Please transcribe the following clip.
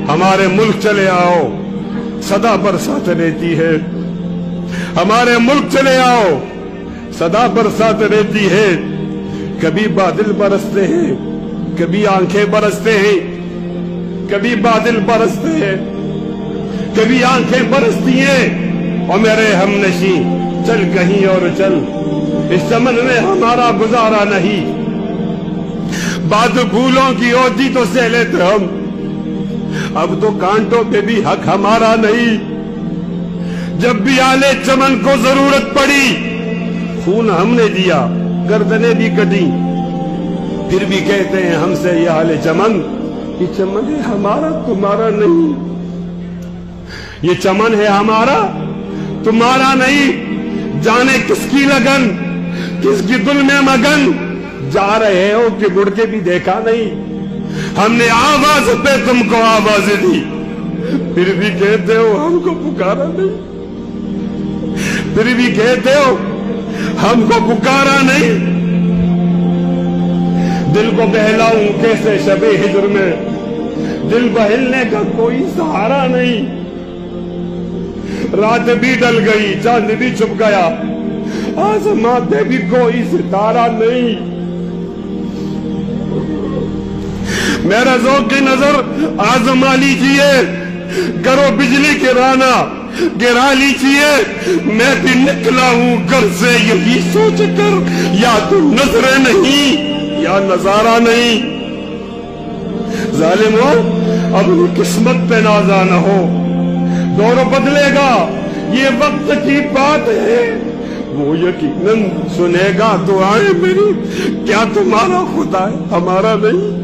ہمارے ملک چلے آؤ، صدا برسات رہتی ہے، ہمارے ملک چلے آؤ، صدا برسات رہتی ہے، کبھی بادل برستے ہیں، کبھی آنکھیں برستے ہیں، کبھی بادل برستے ہیں، کبھی آنکھیں برستی ہیں، اور میرے ہم نشیں چل کہیں اور چل، اس چمن میں ہمارا گزارا نہیں، بات پھولوں کی ہوتی تو سہ لیتے ہم، اب تو کانٹوں پہ بھی حق ہمارا نہیں، جب بھی آلے چمن کو ضرورت پڑی خون ہم نے دیا، گردنیں بھی کٹی، پھر بھی کہتے ہیں ہم سے یہ آلے چمن، یہ چمن ہے ہمارا تمہارا نہیں، یہ چمن ہے ہمارا تمہارا نہیں، جانے کس کی لگن کس کی دل میں مگن، جا رہے ہو کہ مڑ کے بھی دیکھا نہیں، ہم نے آواز پہ تم کو آواز دی، پھر بھی کہتے ہو ہم کو پکارا نہیں، پھر بھی کہتے ہو ہم کو پکارا نہیں، دل کو بہلاؤں کیسے شب ہجر میں، دل بہلنے کا کوئی سہارا نہیں، رات بھی ڈل گئی چاند بھی چھپ گیا، آسمان پہ بھی کوئی ستارہ نہیں، میرا ذوق کی نظر آزما لیجئے، کرو بجلی گرانا گرا لیجئے، میں بھی نکلا ہوں گھر سے یہی سوچ کر، یا تو نظر نہیں یا نظارہ نہیں، ظالم ہو اپنی قسمت پہ نازا نہ ہو، دور بدلے گا یہ وقت کی بات ہے، وہ یقیناً سنے گا دعائیں میری، کیا تمہارا خدا ہے ہمارا نہیں؟